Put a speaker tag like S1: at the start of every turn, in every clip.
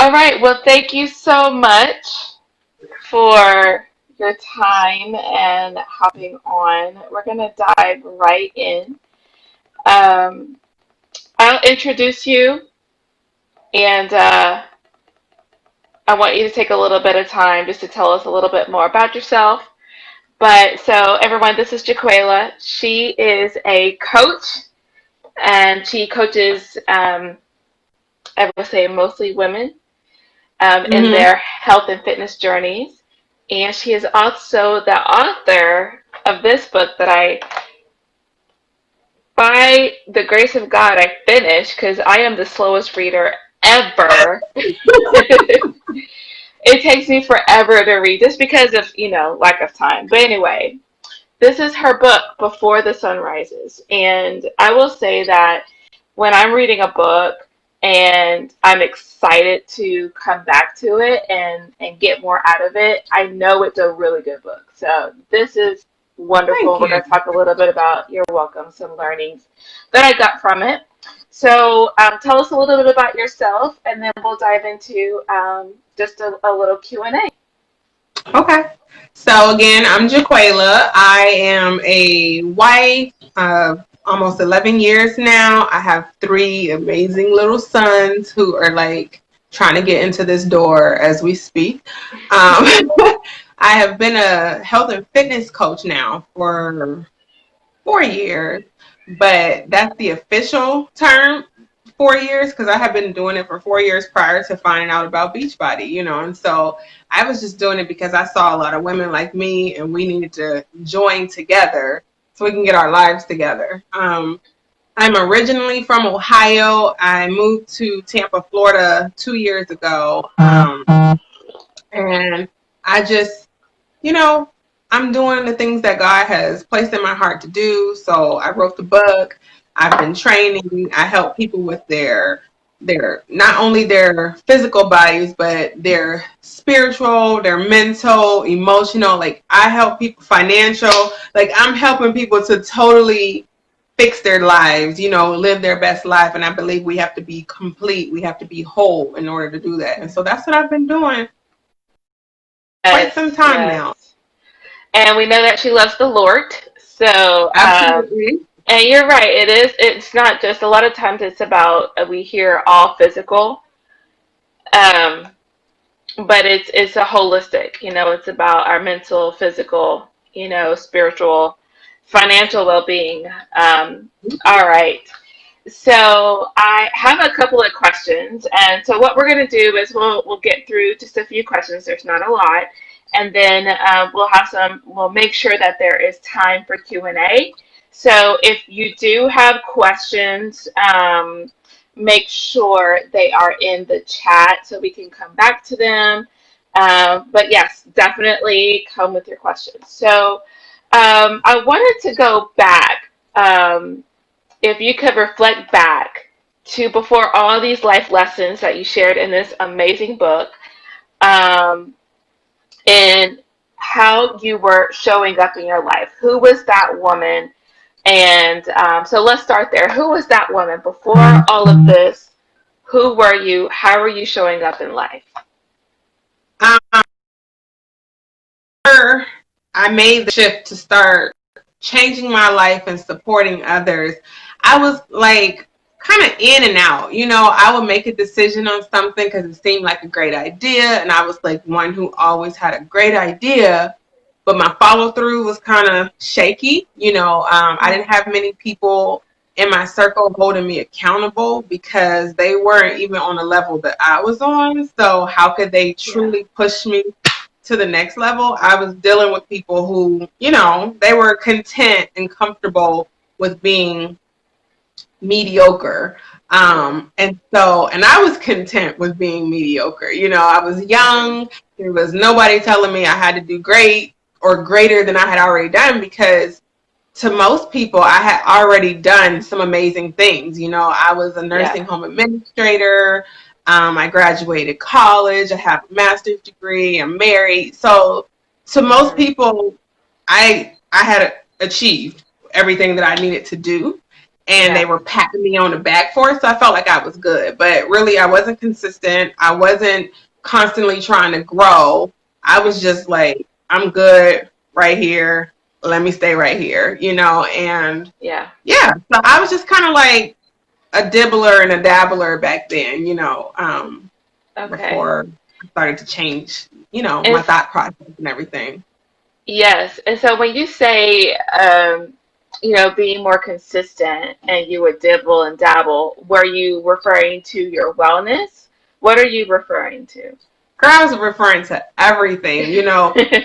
S1: All right. Well, thank you so much for your time and hopping on. We're going to dive right in. Um, I'll introduce you, and I want you to take a little bit of time just to tell us a little bit more about yourself. But so, everyone, this is JaQualia. She is a coach, and she coaches, I would say, mostly women in
S2: Hmm.
S1: their health and fitness journeys. And she is also the author of this book that by the grace of God, I finished because I am the slowest reader ever. It takes me forever to read just because of, lack of time. But anyway, this is her book, Before the Sun Rises. And I will say that when I'm reading a book and I'm excited to come back to it and get more out of it, I know it's a really good book. So this is wonderful.
S2: Thank
S1: We're
S2: you.
S1: going to talk a little bit about, you're welcome, some learnings that I got from it. So tell us a little bit about yourself, and then we'll dive into just a little Q&A.
S2: Okay. So again, I'm JaQualia. I am a wife of almost 11 years now. I have three amazing little sons who are like trying to get into this door as we speak. I have been a health and fitness coach now for 4 years, but that's the official term. 4 years because I have been doing it for 4 years prior to finding out about Beachbody, and so I was just doing it because I saw a lot of women like me and we needed to join together so we can get our lives together. I'm originally from Ohio. I moved to Tampa, Florida 2 years ago. And I just, you know, I'm doing the things that God has placed in my heart to do. So I wrote the book. I've been training. I help people with their not only their physical bodies, but their spiritual, their mental, emotional. Like I help people financial. Like I'm helping people to totally fix their lives, live their best life. And I believe we have to be complete. We have to be whole in order to do that. And so that's what I've been doing quite some
S1: Yes,
S2: time now.
S1: yes. And we know that she loves the Lord. So,
S2: Absolutely.
S1: and you're right. It's not just, a lot of times it's about, we hear all physical, um, but it's a holistic, it's about our mental, physical, spiritual, financial well-being. All right. So I have a couple of questions, and so what we're going to do is we'll get through just a few questions. There's not a lot, and then we'll make sure that there is time for Q&A. So if you do have questions, make sure they are in the chat so we can come back to them. But yes, definitely come with your questions. So I wanted to go back. If you could reflect back to before all these life lessons that you shared in this amazing book, um, and how you were showing up in your life. Who was that woman? And so let's start there. Who was that woman before all of this? Who were you? How were you showing up in life?
S2: Um, I made the shift to start changing my life and supporting others. I was like kind of in and out. I would make a decision on something because it seemed like a great idea. And I was like one who always had a great idea, but my follow through was kind of shaky. I didn't have many people in my circle holding me accountable because they weren't even on the level that I was on. So how could they
S1: Yeah.
S2: truly push me to the next level? I was dealing with people who, they were content and comfortable with being mediocre. And I was content with being mediocre. I was
S1: Hmm.
S2: young. There was nobody telling me I had to do great or greater than I had already done because to most people, I had already done some amazing things. I was a
S1: Yeah.
S2: nursing home administrator. I graduated college. I have a master's degree. I'm married. So to most
S1: Hmm.
S2: people, I had achieved everything that I needed to do. and they
S1: Yeah.
S2: were patting me on the back for it. So I felt like I was good. But really, I wasn't consistent. I wasn't constantly trying to grow. I was just like, I'm good right here. Let me stay right here, and
S1: Yeah.
S2: yeah. So I was just kind of like a dibbler and a dabbler back then,
S1: Okay.
S2: before I started to change,
S1: And
S2: my thought process and everything.
S1: yes. And so when you say, being more consistent and you would dibble and dabble, were you referring to your wellness? What are you referring to?
S2: Girl, I was referring to everything,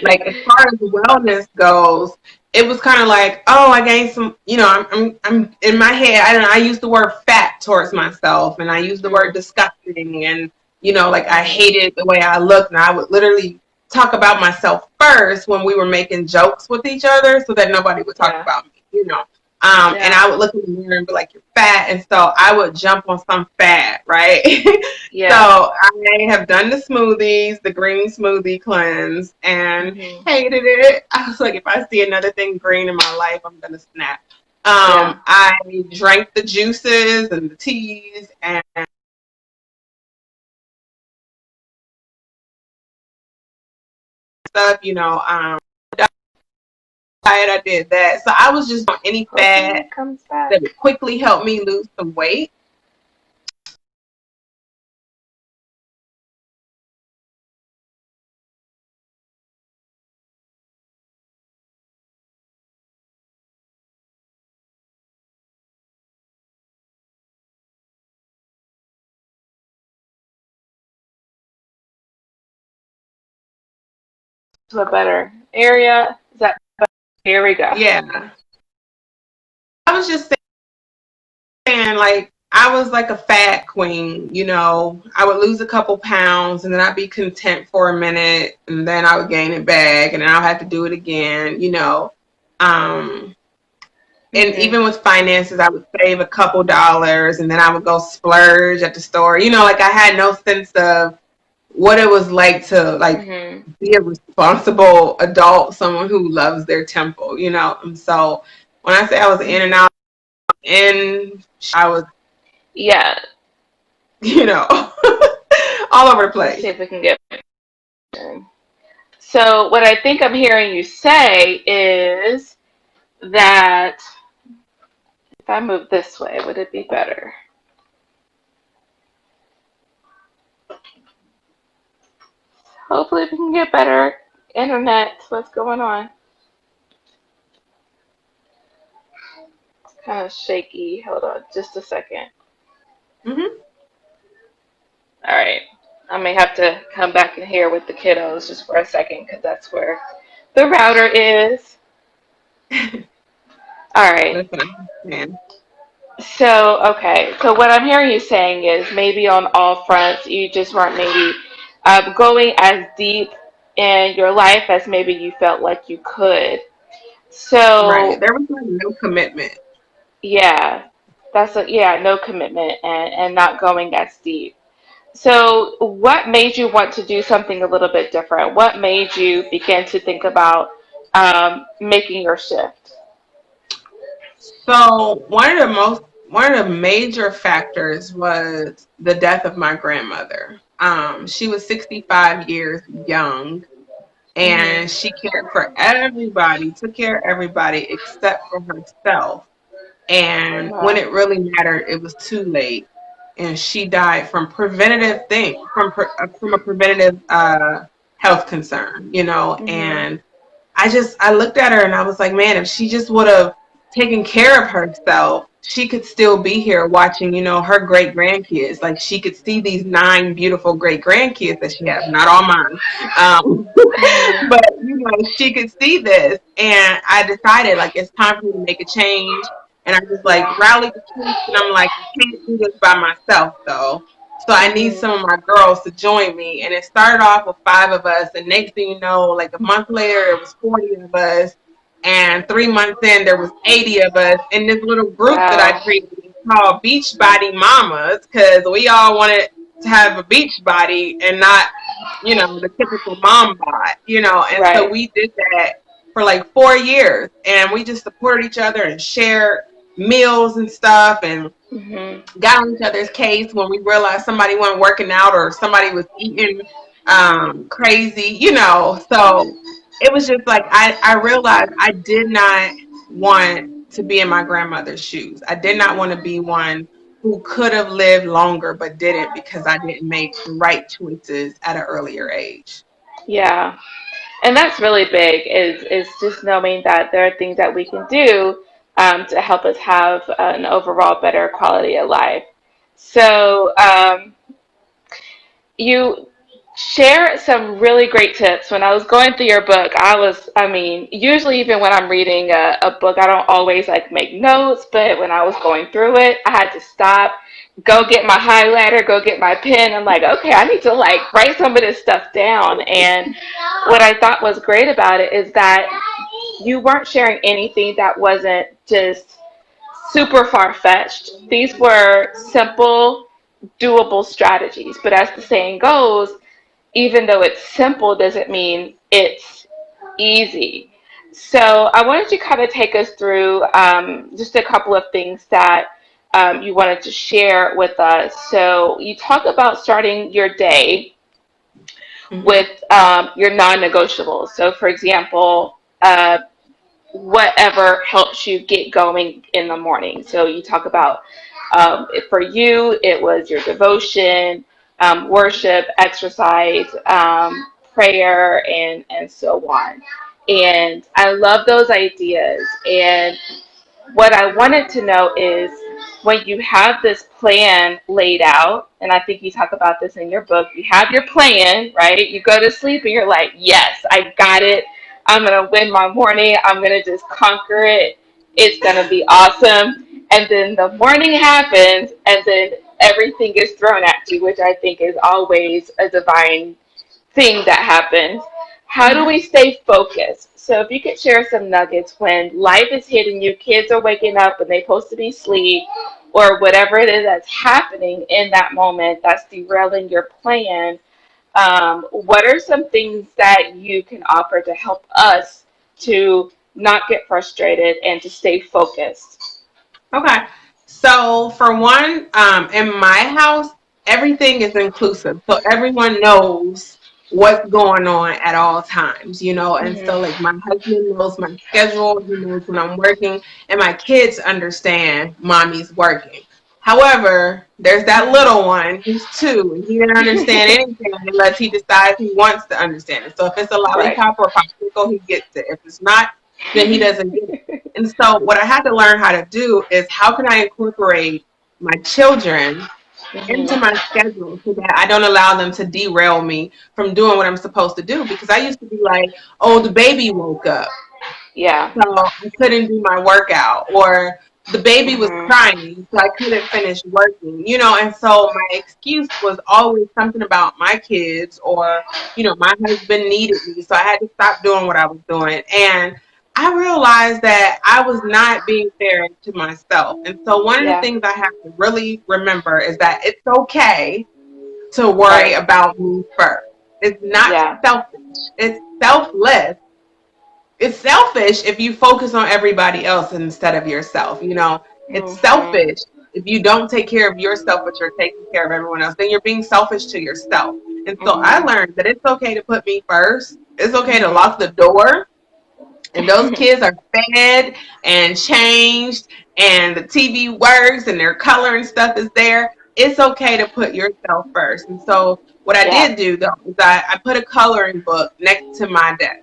S2: like as far as wellness goes, it was kind of like, oh, I gained some, I'm in my head. I don't know. I use the word fat towards myself, and I use the word
S1: Mm,
S2: disgusting, and like I
S1: mhm.
S2: hated the way I looked, and I would literally talk about myself first when we were making jokes with each other, so that nobody would talk
S1: Yeah.
S2: about me. And
S1: Yeah.
S2: I would look in the mirror and be like, "You're fat," and so I would jump on some fat, right? So
S1: Yeah.
S2: I have done the smoothies, the green smoothie cleanse, and
S1: Hmm.
S2: hated it. I was like, if I see another thing green in my life, I'm gonna snap.
S1: Yeah.
S2: I drank the juices and the teas and stuff. Diet, I did that. So I was just on any
S1: Hoping
S2: fad
S1: it comes
S2: that
S1: back.
S2: would quickly help me lose some weight.
S1: To a better area. Is that here we go.
S2: Yeah, I was just saying, like, I was like a fat queen, I would lose a couple pounds and then I'd be content for a minute and then I would gain it back and then I'll have to do it again. Um, and
S1: Hmm.
S2: even with finances, I would save a couple dollars and then I would go splurge at the store. Like I had no sense of what it was like to like
S1: Hmm.
S2: be a responsible adult, someone who loves their temple. And so when I say I was in and
S1: Hmm.
S2: out, in I was
S1: Yeah.
S2: you know, all over the
S1: Let's see
S2: place.
S1: if we can get. So what I think I'm hearing you say is that if I move this way, would it be better? Hopefully we can get better internet. What's going on? Kind of shaky. Hold on just a second.
S2: Hmm.
S1: All right. I may have to come back in here with the kiddos just for a second because that's where the router is. All right.
S2: Listen, man.
S1: So, okay. So what I'm hearing you saying is maybe on all fronts, you just weren't maybe going as deep in your life as maybe you felt like you could.
S2: Right.
S1: So,
S2: There was like no commitment.
S1: yeah, no commitment and not going as deep. So, what made you want to do something a little bit different? What made you begin to think about making your shift?
S2: So one of the major factors was the death of my grandmother. She was 65 years young and
S1: Mhm.
S2: she cared for everybody, took care of everybody except for herself. And when
S1: Wow.
S2: it really mattered, it was too late. And she died from preventative thing, from a preventative health concern,
S1: Mhm.
S2: and I looked at her and I was like, man, if she just would have taken care of herself, she could still be here watching, her great grandkids. Like she could see these 9 beautiful great grandkids that she has, not all mine. Um,
S1: Mhm.
S2: but she could see this. And I decided like it's time for me to make a change. And I just like rallied the troops and I'm like, I can't do this by myself though. So I need
S1: Mhm.
S2: some of my girls to join me. And it started off with 5 of us. And next thing you know, like a month later, it was 40 of us. And 3 months in, there was 80 of us in this little group that I
S1: Wow.
S2: created called Beachbody Mamas because we all wanted to have a beach body and not, the typical mom bod. And so
S1: Right.
S2: we did that for like 4 years and we just supported each other and shared meals and stuff, and
S1: Mhm.
S2: got on each other's case when we realized somebody wasn't working out or somebody was eating crazy, So it was just like I realized I did not want to be in my grandmother's shoes. I did not want to be one who could have lived longer but didn't because I didn't make the right choices at an earlier age.
S1: Yeah. And that's really big is just knowing that there are things that we can do to help us have an overall better quality of life. So you share some really great tips. When I was going through your book, I mean, usually even when I'm reading a book, I don't always like make notes, but when I was going through it, I had to stop, go get my highlighter, go get my pen. I'm like, okay, I need to like write some of this stuff down. And what I thought was great about it is that you weren't sharing anything that wasn't just super far fetched. These were simple, doable strategies. But as the saying goes, even though it's simple doesn't mean it's easy. So I wanted you to kind of take us through just a couple of things that you wanted to share with us. So you talk about starting your day
S2: Hmm.
S1: with your non-negotiables. So for example, whatever helps you get going in the morning. So you talk about for you, it was your devotion, worship, exercise, prayer, and so on. And I love those ideas. And what I wanted to know is when you have this plan laid out, and I think you talk about this in your book, you have your plan, right? You go to sleep and you're like, yes, I got it. I'm going to win my morning. I'm going to just conquer it. It's going to be awesome. And then the morning happens, and then everything is thrown at you, which I think is always a divine thing that happens. How do we stay focused? So if you could share some nuggets when life is hitting you, kids are waking up and they're supposed to be asleep, or whatever it is that's happening in that moment that's derailing your plan, what are some things that you can offer to help us to not get frustrated and to stay focused?
S2: Okay. So for one, in my house, everything is inclusive. So everyone knows what's going on at all times, and so like
S1: Mm-hmm.
S2: my husband knows my schedule, he knows when I'm working, and my kids understand mommy's working. However, there's that little one, he's 2, and he doesn't understand anything unless he decides he wants to understand it. So if it's a
S1: Right.
S2: lollipop or a popsicle, he gets it. If it's not, then he doesn't get it. And so what I had to learn how to do is how can I incorporate my children into
S1: Mm-hmm.
S2: my schedule so that I don't allow them to derail me from doing what I'm supposed to do. Because I used to be like, oh, the baby woke up,
S1: Yeah.
S2: so I couldn't do my workout, or the baby was
S1: Mm-hmm.
S2: crying, so I couldn't finish working. And so my excuse was always something about my kids, or, my husband needed me, so I had to stop doing what I was doing. And I realized that I was not being fair to myself. And so one of the
S1: Yeah.
S2: things I have to really remember is that it's okay to worry
S1: Right.
S2: about me first. It's not
S1: Yeah.
S2: selfish. It's selfless. It's selfish if you focus on everybody else instead of yourself. It's
S1: Mm-hmm.
S2: selfish if you don't take care of yourself, but you're taking care of everyone else. Then you're being selfish to yourself. And so I
S1: Mm-hmm.
S2: learned that it's okay to put me first. It's okay to
S1: Mm-hmm.
S2: lock the door, and those kids are fed and changed, and the TV works, and their color and stuff is there. It's okay to put yourself first. And so what I
S1: Yeah.
S2: did do though is I put a coloring book next to my desk.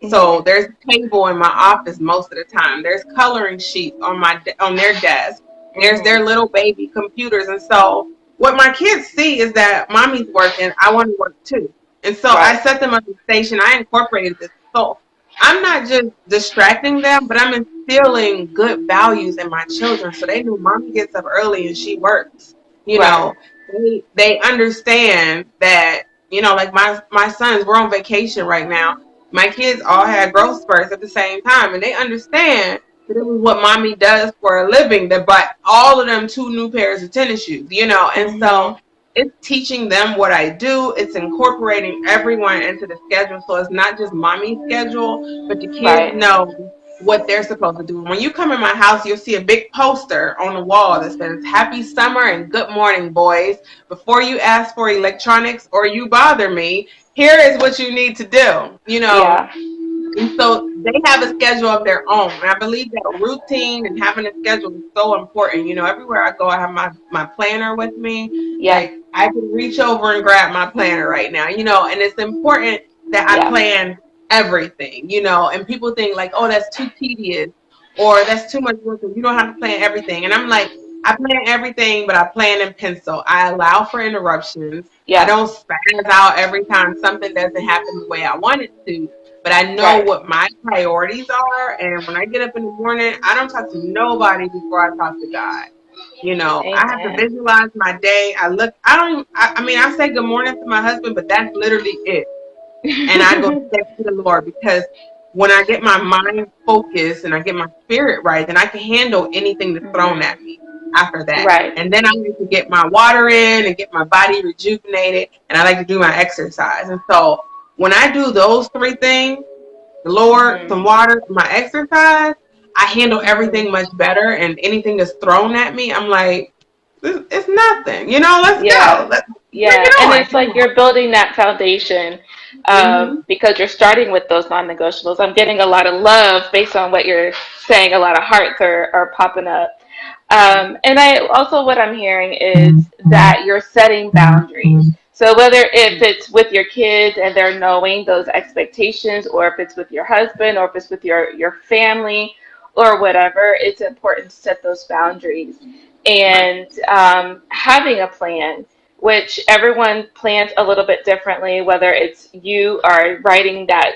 S2: So
S1: Mm-hmm.
S2: there's a table in my office most of the time. There's coloring sheets on their desk. There's their
S1: Mm-hmm.
S2: little baby computers. And so what my kids see is that mommy's working. I want to work too. And so I
S1: Right.
S2: set them up a station. I incorporated this. So I'm not just distracting them, but I'm instilling good values in my children. So they know mommy gets up early and she works. You
S1: Right.
S2: know, they understand that, like my sons, we're on vacation right now. My kids all had growth spurts at the same time, and they understand that it was what mommy does for a living that bought all of them 2 new pairs of tennis shoes. And so
S1: Mm-hmm.
S2: it's teaching them what I do. It's incorporating everyone into the schedule. So it's not just mommy's schedule, but the kids
S1: Right.
S2: know what they're supposed to do. When you come in my house, you'll see a big poster on the wall that says "Happy Summer" and "Good morning, boys. Before you ask for electronics or you bother me, here is what you need to do."
S1: Yeah.
S2: And so they have a schedule of their own. And I believe that routine and having a schedule is so important. Everywhere I go, I have my planner with me.
S1: Yeah.
S2: Like, I can reach over and grab my planner right now, and it's important that I
S1: Yeah.
S2: plan everything, and people think like, oh, that's too tedious or that's too much work. You don't have to plan everything. And I'm like, I plan everything, but I plan in pencil. I allow for interruptions. I
S1: Yeah.
S2: don't spaz out every time something doesn't happen the way I want it to, but I know
S1: Right.
S2: what my priorities are. And when I get up in the morning, I don't talk to nobody before I talk to God. I have to
S1: Amen.
S2: visualize my day. I mean, I say good morning to my husband, but that's literally it. And I go straight to the Lord, because when I get my mind focused and I get my spirit right, then I can handle anything that's thrown
S1: Mhm.
S2: at me after that.
S1: Right.
S2: And then I need to get my water in and get my body rejuvenated. And I like to do my exercise. And so when I do those three things, the Lord, some
S1: Mhm.
S2: water, my exercise, I handle everything
S1: Mhm.
S2: much better. And anything that's thrown at me, I'm like, it's nothing. Let's go.
S1: Yeah.
S2: Bring
S1: Yeah.
S2: it
S1: And
S2: on.
S1: it's like you're building that foundation
S2: Mm-hmm.
S1: because you're starting with those non-negotiables. I'm getting a lot of love based on what you're saying. A lot of hearts are popping up. And I also, what I'm hearing is that you're setting boundaries. So whether if it's with your kids and they're knowing those expectations, or if it's with your husband, or if it's with your family, or whatever, it's important to set those boundaries
S2: Right.
S1: and having a plan. Which everyone plans a little bit differently. Whether it's you are writing that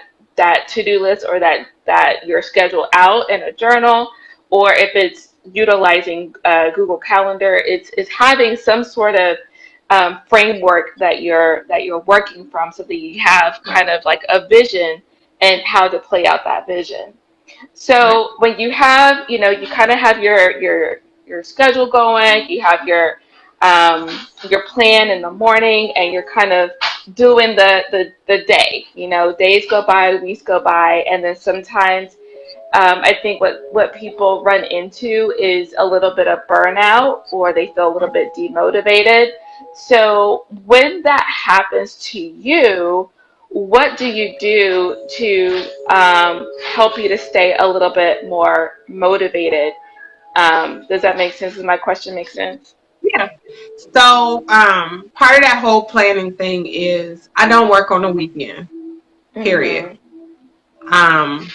S1: to-do list, or that your schedule out in a journal, or if it's utilizing Google Calendar, it's having some sort of framework that you're working from, so that you have kind of like a vision and how to play out that vision.
S2: Right.
S1: So when you have, you kind of have your schedule going, you have your plan in the morning, and you're kind of doing the day. Days go by, weeks go by, and then sometimes I think what people run into is a little bit of burnout, or they feel a little bit demotivated. So when that happens to you, what do you do to help you to stay a little bit more motivated? Does that make sense? Does my question make sense?
S2: Yeah. So, part of that whole planning thing is I don't work on the weekend. Period.
S1: Mm-hmm.
S2: Um,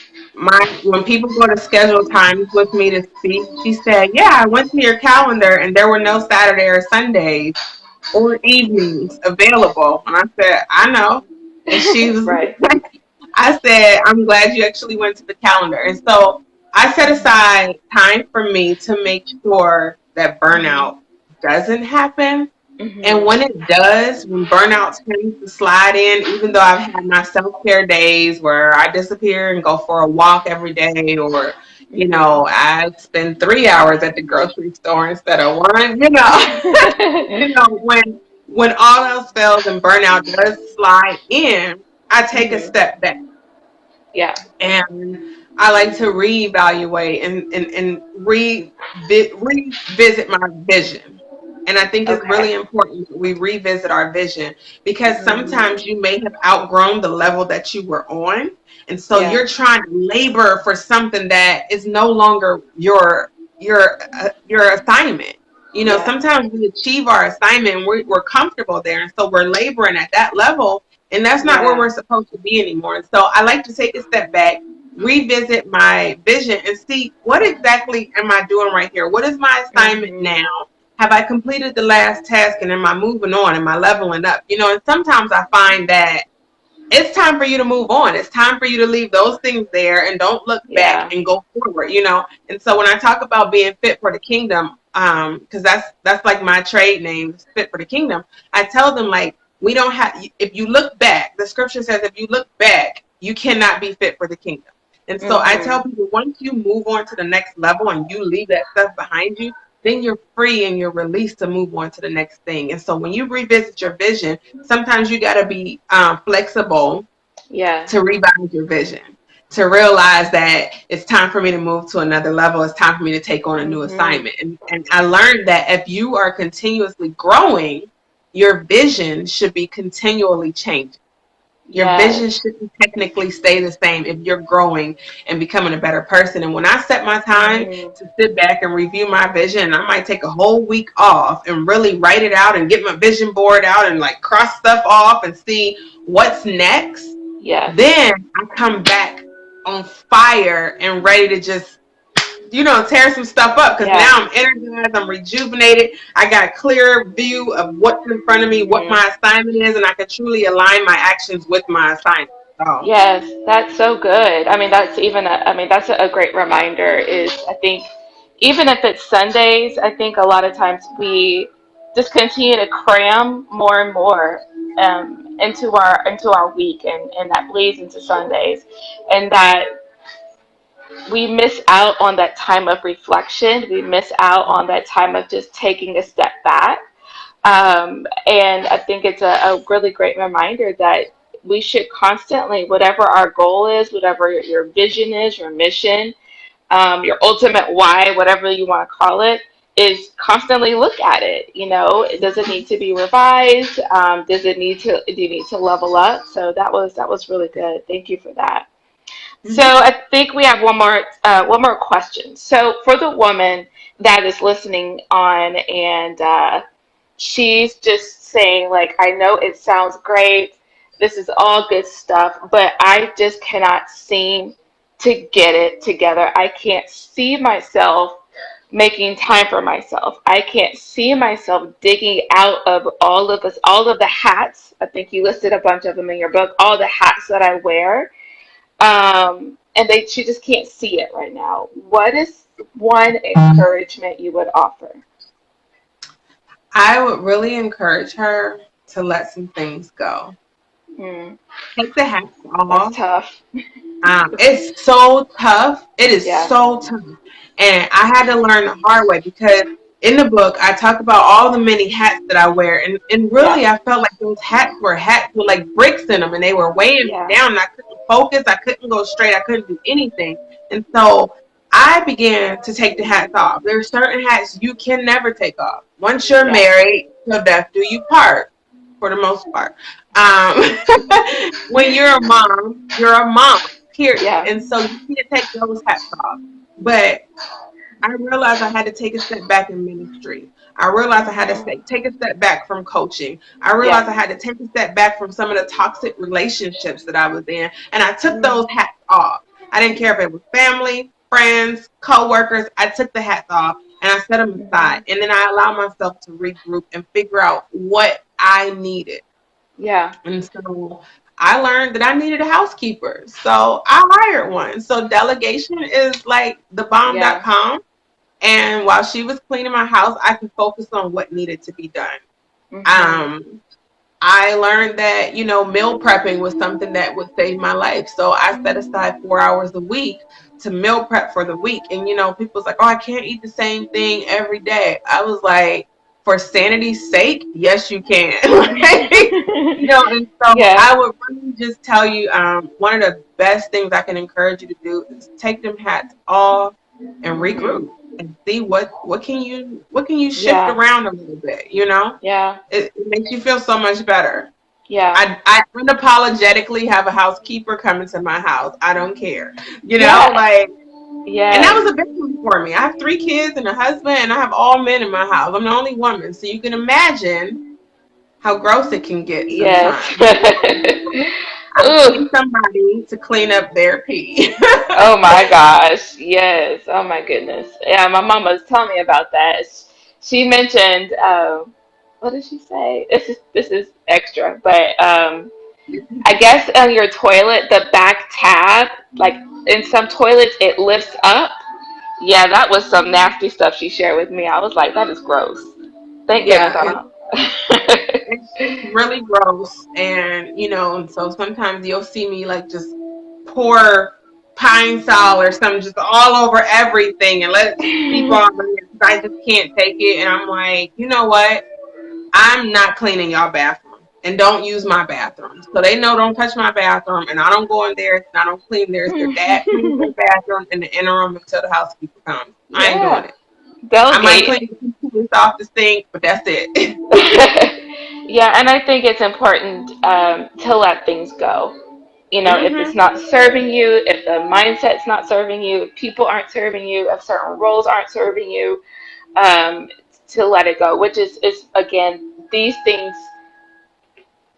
S2: when people go to schedule times with me to speak, she said, "Yeah, I went to your calendar and there were no Saturday or Sundays or evenings available." And I said, "I know." And she was,
S1: Right.
S2: I said, "I'm glad you actually went to the calendar." And so I set aside time for me to make sure that burnout
S1: Mm-hmm.
S2: doesn't happen. And
S1: Mm-hmm.
S2: when it does, when burnout tends to slide in, even though I've had my self-care days where I disappear and go for a walk every day, or,
S1: Mm-hmm.
S2: I spend 3 hours at the grocery store instead of one, when all else fails and burnout does slide in, I take a
S1: Mm-hmm.
S2: step back,
S1: Yeah.
S2: and I like to reevaluate and revisit my vision. And I think it's
S1: Okay.
S2: really important that we revisit our vision, because
S1: Mm-hmm.
S2: sometimes you may have outgrown the level that you were on. And so
S1: Yeah.
S2: you're trying to labor for something that is no longer your assignment.
S1: Yeah.
S2: Sometimes we achieve our assignment and we're comfortable there. And so we're laboring at that level, and that's not where
S1: Yeah.
S2: we're supposed to be anymore. And so I like to take a step back, revisit my vision, and see, what exactly am I doing right here? What is my assignment now?
S1: Mm-hmm.
S2: Have I completed the last task, and am I moving on? Am I leveling up? And sometimes I find that it's time for you to move on. It's time for you to leave those things there and don't look back
S1: Yeah.
S2: and go forward. And so when I talk about being fit for the kingdom, because that's like my trade name, fit for the kingdom, I tell them, like, we don't have, if you look back, the scripture says if you look back, you cannot be fit for the kingdom. And so I tell
S1: Mm-hmm.
S2: people, once you move on to the next level and you leave that stuff behind you, then you're free and you're released to move on to the next thing. And so when you revisit your vision, sometimes you got to be flexible
S1: Yeah.
S2: to revise your vision. to realize that it's time for me to move to another level. It's time for me to take on a new
S1: Mhm.
S2: assignment. And I learned that if you are continuously growing, your vision should be continually changing. Your vision
S1: Yes.
S2: shouldn't technically stay the same if you're growing and becoming a better person. And when I set my time
S1: Mhm.
S2: to sit back and review my vision, I might take a whole week off and really write it out and get my vision board out and like cross stuff off and see what's next.
S1: Yes.
S2: Then I come back on fire and ready to just, tear some stuff up because now
S1: Yeah.
S2: I'm energized, I'm rejuvenated. I got a clear view of what's in front of me, what
S1: Mhm.
S2: my assignment is, and I can truly align my actions with my assignment. So,
S1: Yes, that's so good. I mean, that's a great reminder is I think even if it's Sundays, I think a lot of times we just continue to cram more and more into our week, and that bleeds into Sundays, and that we miss out on that time of reflection. We miss out on that time of just taking a step back. And I think it's a really great reminder that we should constantly, whatever our goal is, whatever your vision is, your mission, your ultimate why, whatever you want to call it, is constantly look at it. Does it need to be revised? Do you need to level up? So that was really good. Thank you for that. So
S2: mhm.
S1: I think we have one more question. So for the woman that is listening on and she's just saying like, I know it sounds great, this is all good stuff, but I just cannot seem to get it together. I can't see myself making time for myself. I can't see myself digging out of all of the hats. I think you listed a bunch of them in your book, all the hats that I wear. And she just can't see it right now. What is one encouragement you would offer?
S2: I would really encourage her to let some things go.
S1: Hmm,
S2: Take the hats
S1: that's
S2: off.
S1: tough.
S2: It's so tough. It is
S1: Yeah,
S2: so tough. And I had to learn the hard way because in the book, I talk about all the many hats that I wear. And
S1: yeah,
S2: really, I felt like those hats with like bricks in them and they were weighing me
S1: yeah.
S2: down. And I couldn't focus. I couldn't go straight. I couldn't do anything. And so I began to take the hats off. There are certain hats you can never take off. Once you're
S1: Yeah.
S2: married, till death do you part, for the most part. Um, when you're a mom, period.
S1: Yeah.
S2: And so you can't take those hats off. But I realized I had to take a step back in ministry. I realized I had to take a step back from coaching. I realized
S1: Yeah.
S2: I had to take a step back from some of the toxic relationships that I was in. And I took
S1: Mm,
S2: those hats off. I didn't care if it was family, friends, co-workers. I took the hats off and I set them aside.
S1: mhm.
S2: And then I allowed myself to regroup and figure out what I needed.
S1: Yeah.
S2: And so I learned that I needed a housekeeper. So I hired one. So delegation is like
S1: Yeah.
S2: thebomb.com. And while she was cleaning my house, I could focus on what needed to be done.
S1: Mhm.
S2: Um, I learned that, meal prepping was something that would save my life. So I set aside 4 hours a week to meal prep for the week. And, people's like, oh, I can't eat the same thing every day. I was like, for sanity's sake, yes, you can. And so
S1: Yeah.
S2: I would really just tell you, one of the best things I can encourage you to do is take them hats off and regroup
S1: Mhm.
S2: and see what can you shift
S1: Yeah.
S2: around a little bit.
S1: Yeah.
S2: It makes you feel so much better.
S1: Yeah.
S2: I unapologetically have a housekeeper coming to my house. I don't care.
S1: Yeah.
S2: Like, and that
S1: Yes.
S2: was a big one for me. I have 3 kids and a husband, and I have all men in my house. I'm the only woman. So you can imagine how gross it can get
S1: Yes.
S2: sometimes. I need
S1: Ooh.
S2: somebody to clean up their pee.
S1: Oh my gosh. Yes. Oh my goodness. Yeah, my mom was telling me about that. She mentioned, what did she say? This is extra, but I guess on your toilet, the back tab, like in some toilets, it lifts up. Yeah, that was some nasty stuff she shared with me. I was like, that is gross. Thank goodness
S2: Yeah,
S1: I
S2: it,
S1: don't.
S2: it's really gross. And, and so sometimes you'll see me like just pour pine sol or something just all over everything and let it seep off of it 'cause I just can't take it. And I'm like, you know what? I'm not cleaning y'all bathroom. and don't use my bathroom. So they know don't touch my bathroom, and I don't go in there and I don't clean theirs. Their dad cleans their bathroom in the interim until the housekeeper comes. I ain't doing
S1: Yeah.
S2: it. I might
S1: Delegate.
S2: clean the toothpaste off the sink, but that's it.
S1: Yeah, and I think it's important to let things go. You know, if it's
S2: Mhm.
S1: not serving you, if the mindset's not serving you, if people aren't serving you, if certain roles aren't serving you, um, to let it go, which is again, these things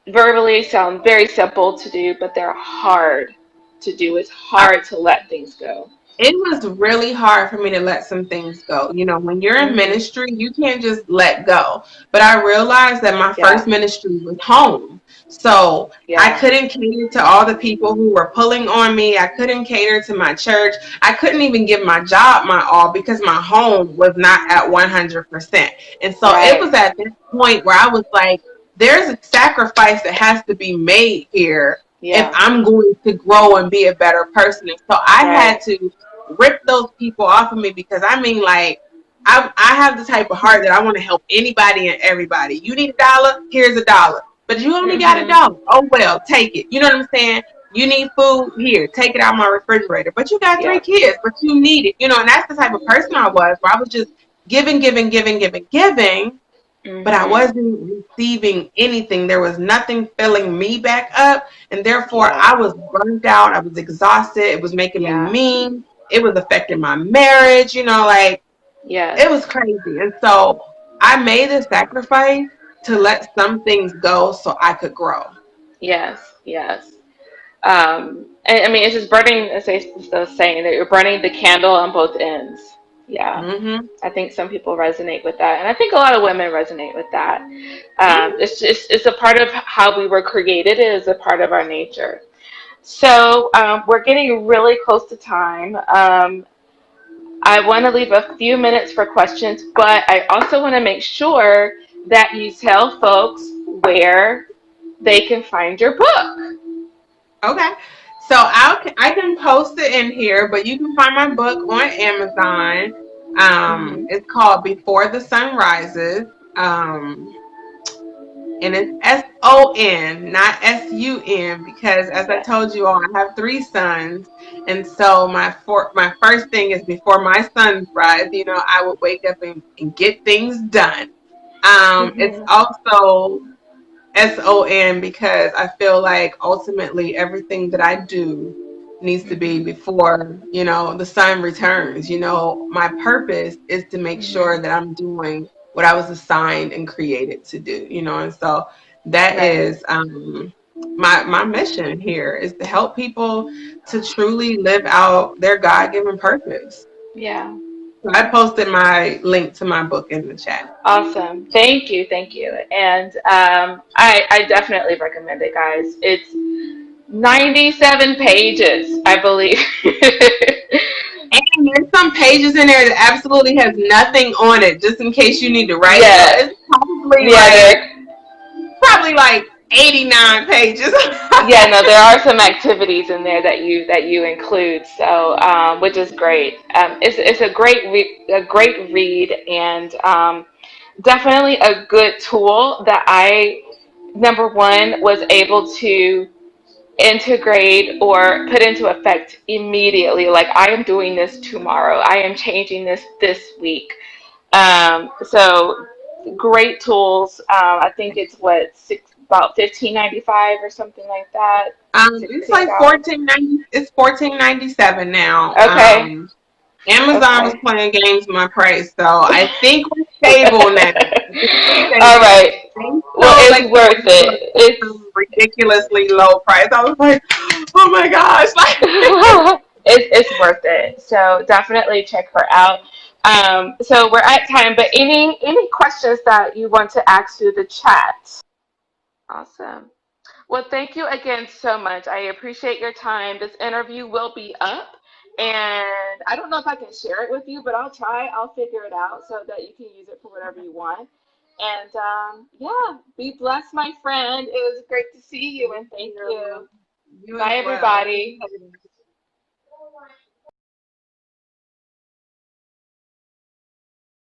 S1: verbally sound very simple to do, but they're hard to do. It's hard to let things go.
S2: It was really hard for me to let some things go. You know, when you're in
S1: Hmm.
S2: ministry, you can't just let go. But I realized that my
S1: Yeah,
S2: first ministry was home. So I
S1: yeah,
S2: couldn't cater to all the people who were pulling on me. I couldn't cater to my church. I couldn't even give my job my all because my home was not at 100%. And so it
S1: right,
S2: was at this point where I was like, there's a sacrifice that has to be made here if
S1: yeah,
S2: I'm going to grow and be a better person. And so I had
S1: right,
S2: to rip those people off of me because I mean, like, I have the type of heart that I want to help anybody and everybody. You need $1, here's $1. But you only got
S1: hmm,
S2: $1. Oh well, take it. You know what I'm saying? You need food, here, take it out of my refrigerator. But you got three
S1: yeah,
S2: kids, but you need it. You know, and that's the type of person I was, where I was just giving, giving, giving, giving, giving, but I
S1: hmm,
S2: wasn't receiving anything. There was nothing filling me back up, and therefore
S1: yeah,
S2: I was burnt out. I was exhausted. It was making me
S1: yeah,
S2: mean. It was affecting my marriage. You know, like it was
S1: yes,
S2: crazy. And so I made a sacrifice to let some things go so I could grow.
S1: yes, yes. And I mean, it's just burning, as the saying, that you're burning the candle on both ends. Yeah.
S2: Hmm.
S1: I think some people resonate with that, and I think a lot of women resonate with that.
S2: Hmm.
S1: It's a part of how we were created. It is a part of our nature. So we're getting really close to time. I want to leave a few minutes for questions, but I also want to make sure that you tell folks where they can find your book.
S2: Okay. So I can post it in here, but you can find my book on Amazon.
S1: Hmm.
S2: It's called Before the Sun Rises. Um, and it's SON, not SUN, because as I
S1: Yes.
S2: told you all, I have three sons, and so my first thing is before my sons rise. You know, I would wake up and get things done. It's
S1: Hmm.
S2: also SON because I feel like ultimately everything that I do needs to be
S1: Hmm.
S2: before, the sun returns. My purpose is to make sure
S1: Hmm.
S2: that I'm doing what I was assigned and created to do, and so that
S1: Right.
S2: is my mission here is to help people to truly live out their God-given purpose.
S1: Yeah.
S2: So I posted my link to my book in the chat.
S1: Awesome. Thank you. Thank you. And I definitely recommend it, guys. It's 97 pages, I believe.
S2: And there's some pages in there that absolutely has nothing on it, just in case you need to write. So
S1: Yeah.
S2: it's probably
S1: Yeah,
S2: like
S1: there.
S2: 89 pages.
S1: Yeah, no, there are some activities in there that you include, so which is great. It's a great read, and definitely a good tool that I, number one, was able to integrate or put into effect immediately. Like, I am doing this tomorrow. I am changing this week. So great tools. I think it's about 15.95 or something like that.
S2: It's
S1: Sixteen
S2: like
S1: dollars.
S2: 14.90. It's 14.97 now.
S1: Okay.
S2: Amazon was
S1: Okay.
S2: playing games with my price, so I think we're stable now. I think we're
S1: All
S2: stable.
S1: right.
S2: They
S1: Well,
S2: sold
S1: it's
S2: like the
S1: worth
S2: book
S1: it.
S2: at
S1: It's
S2: some ridiculously low price. I was like, oh my gosh,
S1: it's worth it. So definitely check her out. So we're at time, but any questions that you want to ask through the chat? Awesome. Well, thank you again so much. I appreciate your time. This interview will be up, and I don't know if I can share it with you, but I'll try. I'll figure it out so that you can use it for whatever you want. And yeah, be blessed, my friend. It was great to see you, and thank you.
S2: you as
S1: Bye,
S2: well.
S1: everybody.